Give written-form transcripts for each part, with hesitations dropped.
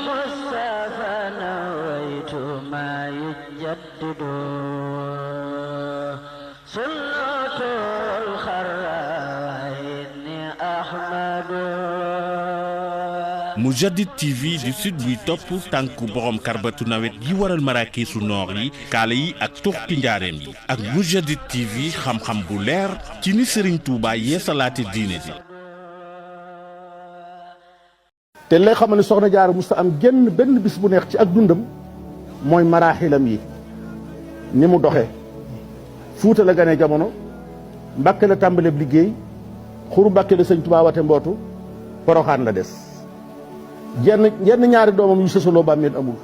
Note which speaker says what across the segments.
Speaker 1: المصطفى نويت ما يجدد سنة الخرائن أحمد.
Speaker 2: Mourchid TV di sud buy topp tànku borom karbatu nawet yi waral maraakiisu noor yi kaala yi ak tuxti njaareem yi ak Mourchid TV xam-xam bu leer ci ni Serigne Touba yeesalaate diine ji.
Speaker 3: te lay xam ne soxna Jaara musta am genn benn bis bu neex ci ak dundam mooy maraaxilam yi ni mu doxee. Fuuta la gane jamono, Mbàkke la tàmbaleeb liggéey, xuru Mbàkke la sëñ Touba wate mbootu, Poroxaan la des. jenn ñaari doomam yu sësaloo bàmmeel amul.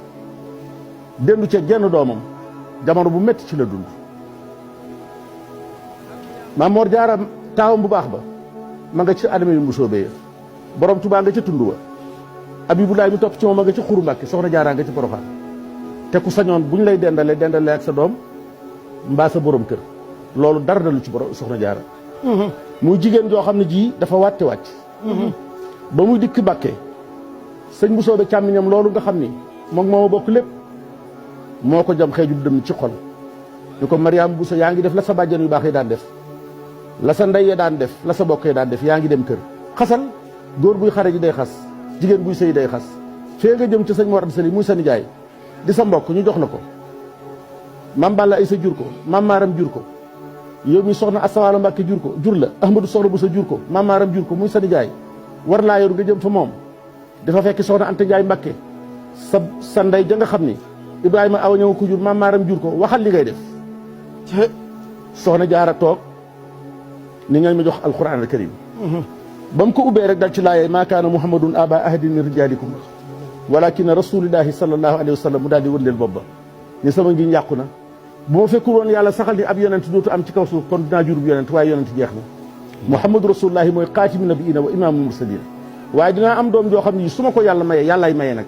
Speaker 3: dendu ca jenn doomam jamono bu metti ci la dund. Maam Mor Jaara taawam bu baax ba ma nga ci adama yu mbusóobee borom Touba nga ca tund wa. Abibulaay mi topp ci moom ma nga ci xuru Mbàkke, soxna Jaara nga ci Poroxaan. te ku sañoon bu ñu lay dendale ak sa doom mbaa sa borom kër loolu dara dalu ci borom soxna Jaara. muy jigéen joo xam ne ji dafa wàtte wàcc. ba muy dikk Mbàkke sëñ bu soobe càmmiñam loolu nga xam ni moom moo bokk lépp moo ko jam xeeju dem ci xol ñu ko Mariam Bousso yaa ngi def la sa bàjjan yu baax yi daan def la sa ndey ya daan def la sa bokk yi daan def yaa ngi dem kër xasal góor buy xare ji day xas jigéen buy sëy day xas fee nga jëm ci sëñ Mor Anta Sali muy sa nijaay di sa mbokk ñu jox la ko mam Balla ay sa jur ko mam Maaram jur ko yow mi soxna Asawaalo Mbàkke jur ko jur la Ahmadou soxna bu sa jur ko mam Maaram jur ko muy sa nijaay war laa yor nga jëm fa moom dafa fekk soxna Anta Njaay Mbàkke sa ndey ja nga xam ni Ibrahima aw ñëw ko jur mam Maaram jur ko waxal li ngay def soxna Jaara toog ni ngañ ma jox alquran al karim ba mu ko ubbee rek dal ci laayee maa kaana muhammadun aba ahadin min rijalikum walakin rasulillahi sallallahu alayhi wa sallam mu daal di wëndeel bopp ba ni sama ngi yàqu na bu ma fekkul woon yàlla saxal ni ab yonent dootu am ci kaw suuf kon dinaa jurub yonent waaye yonent jeex na muhammadu rasulullahi mooy xaatimu nabiina wa imaamul mursalin waaye dinaa am doom joo xam ne su ma ko yàlla mayee yàllaay maye nag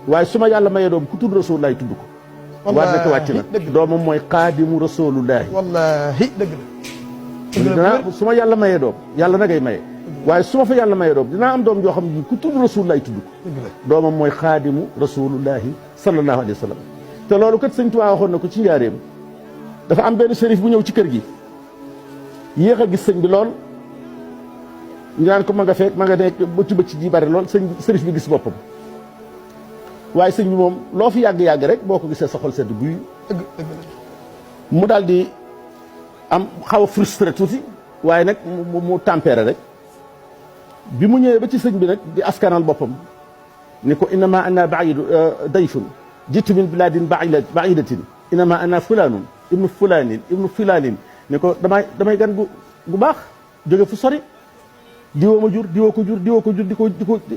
Speaker 3: waaye su ma yàlla mayee doom ku tudd rasulullahi tudd ko waat naka wàcc na doomam mooy xaadimu rasulullahi
Speaker 4: wallahi dëgg la
Speaker 3: dinaa su ma yàlla mayee doom yàlla nagay maye waaye su ma fa yàlla mayee doom dinaa am doom joo xam ne ku tudd rasulullahi tudd ko doomam mooy xaadimu rasulullahi sallallahu alayhi wa sallam te loolu kat sëñ Tuubaa waxoon na ko ci njaareem dafa am benn sërif bu ñëw ci kër gi yéex a gis sëñ bi lool ñu naan ko ma nga fekk ma nga nekk bëcc ji bari lool sërif bi gis boppam waaye sëñ bi moom loo fi yàgg-yàgg rek boo ko gisee sa xol sedd guy mu daal di am xaw a frustré tuuti waaye nag mu tempéré rek bi mu ñëwee ba ci sëñ bi nag di askanal boppam ni ko innama ana baidu dayfun jiitu min biladin baidatin innama ana fulanun ibnu fulanin ibnu filalin ni ko damay gan gu baax jóge fu sori diwoo ma jur diwoo ko jur diwoo ko jur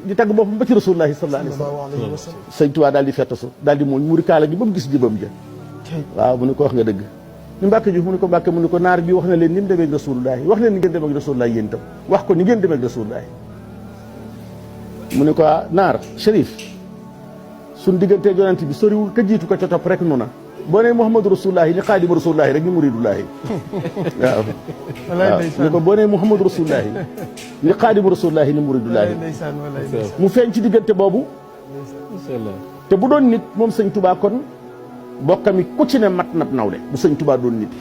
Speaker 3: di tagg boppam ba ci rasulullahi sallallahu alayhi wa sallam sëñ Tuubaa daal di fettasu daal di mooñ muri kaala gi ba mu gis jëbam ja waaw mu ni ko wax nga dëgg ni Mbàkke Juuf mu ni ko Mbàkke mu ni ko naar bi wax na leen ni mu demee ak rasulullahi wax leen ni ngeen demee ak rasulullahi yéen itam wax ko ni ngeen demee ak rasulullahi mu ni ko naar Chérif suñ diggantee yonent bi soriwul ka jiitu ko ca topp rek nu na boo nee Muhammadu rasulullahi ni xaadimu rasulullahi rek ni muridullahi waaw ni ko boo nee Muhammadu rasulullahi ni xaadimu rasulullahi ni muridullahi mu feeñ ci diggante boobu te bu doon nit moom sëñ Touba kon bokkami ku ci ne mat nab nawle bu sëñ Touba doon nit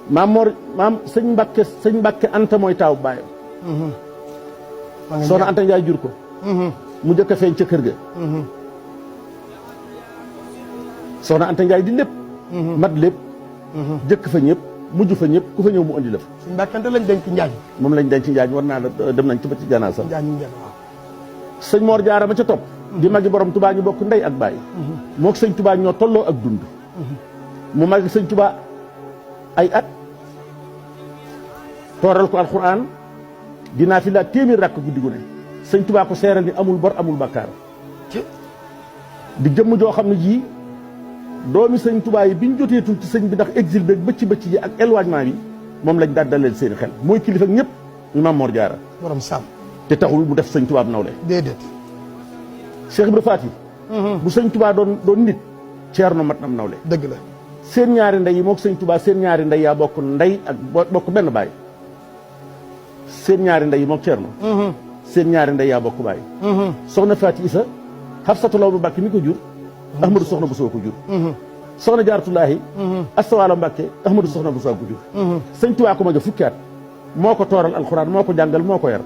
Speaker 3: maam sëñ Mbàkke Anta mooy taaw baayam soxna Anta Njaay jur ko mu jëkk a feeñ ca kër ga soxna Anta Njaay di lépp mat lépp jëkk fa ñëpp mujj fa ñëpp ku fa ñëw mu andi la fa
Speaker 4: suñu Mbàkke Anta lañ denc Njaañ
Speaker 3: moom lañ denc Njaañ war naa dem nañ ci ba ci janaa sax sëñ Mor Jaara ma ca topp di magi borom Touba ñu bokk ndey ak baay mook sëñ Touba ñoo tolloo ak dund mu magi sëñ Touba ay at tooral ko alquran dinaa fi laa téeméer rakk guddi gu ne sëñ Touba ko seeral ni amul bor amul bakkaar di jëmm joo xam ne jii doomi sëñ Touba yi biñ joteetul ci sëñ bi ndax exil beeg bëcc yi ak éloignement bi moom lañ daal daleel seeni xel mooy kilifa ñëpp ñu Maam Mor Jaara
Speaker 4: borom sàmm
Speaker 3: te taxul mu def sëñ Touba nawle
Speaker 4: déedéet
Speaker 3: Cheikh Ibra Faati bu sëñ Touba doon nit Ceerno mat nam nawle
Speaker 4: dëgg la
Speaker 3: seen ñaari ndey yi mook sëñ Touba seen ñaari ndey yaa bokk ndey ak bokk benn baay seen ñaari ndey yi mook Ceerno seen ñaari ndey yaa bokk baay soxna Faati Isa Xafsatu Law bu Mbàkke mi ko jur Ahmadou Soxna Bousso ko jur soxna Jaaratullaahi Astawaalo Mbàkke Ahmadou Soxna Bousso ko jur sëñ Tuubaa ko ma jox fukki at moo ko tooral alxuraan moo ko jàngal moo ko yar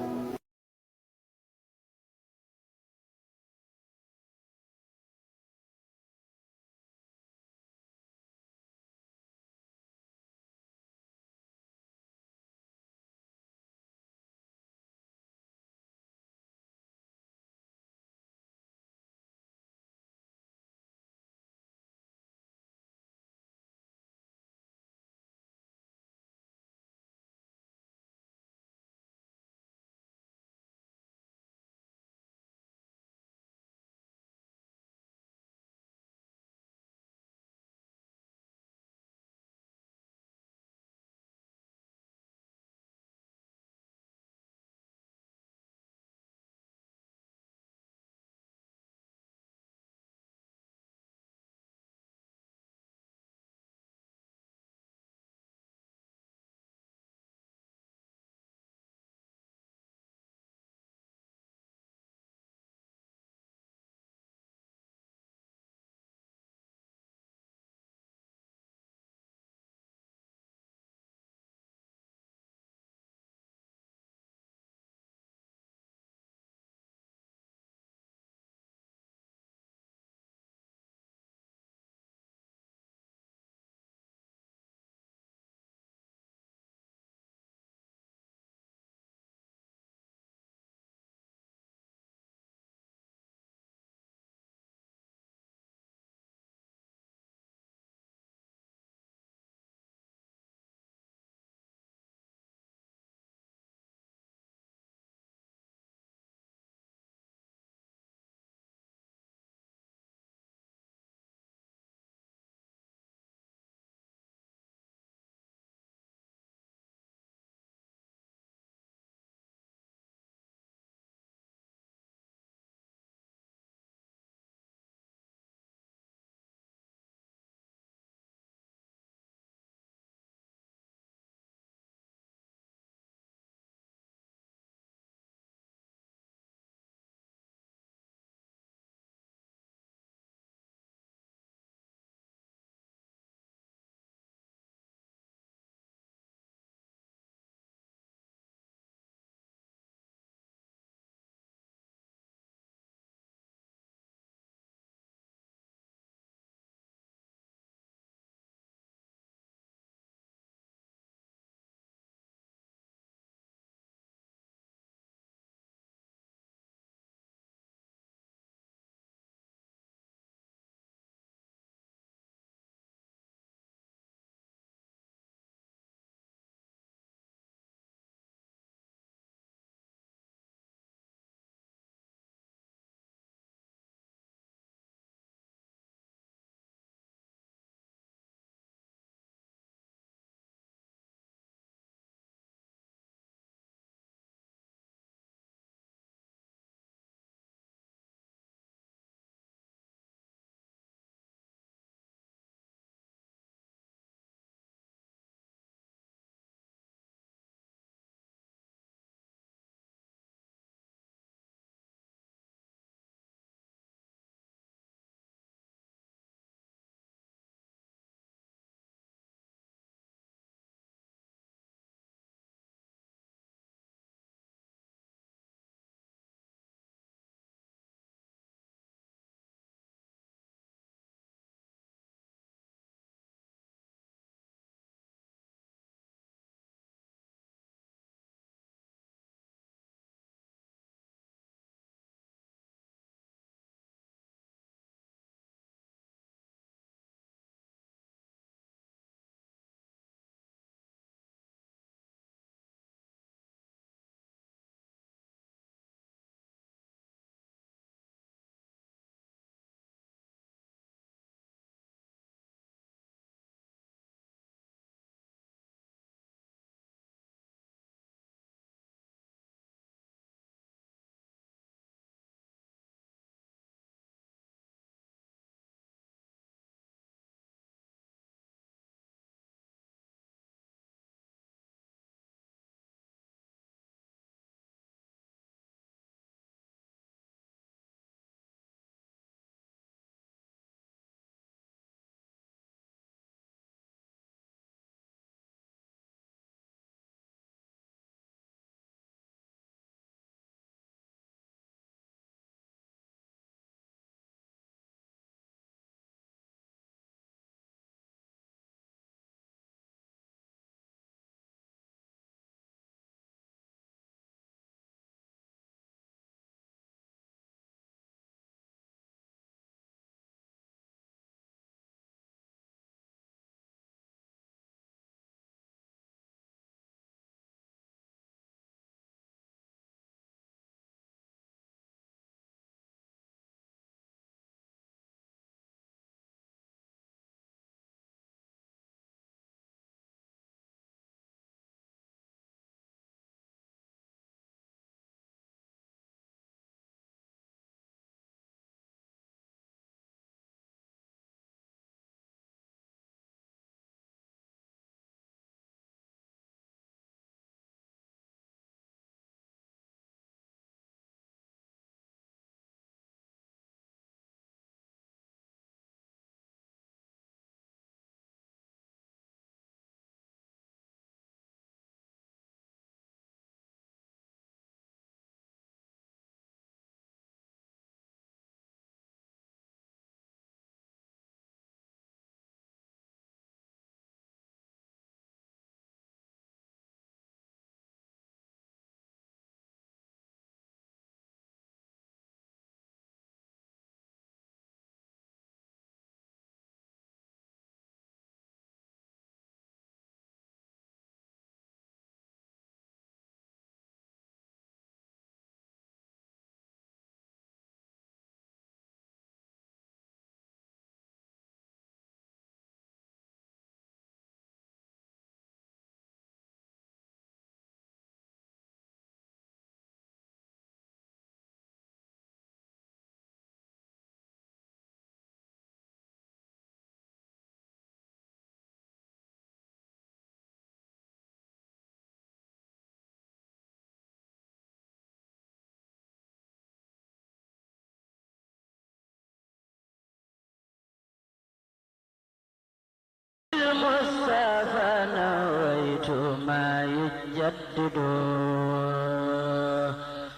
Speaker 1: يجدد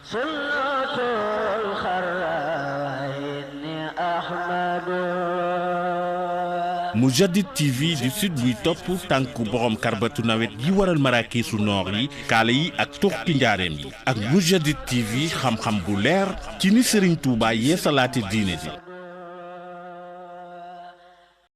Speaker 1: سنة الخير إني أحمد
Speaker 2: Mourchid TV di sud buy topp tànku borom karbatu nawet yi waral maraakiisu noor yi kaala yi ak tuxki njaareem yi ak Mourchid TV xam-xam bu leer ci ni Serigne Touba yeesalaate diine ji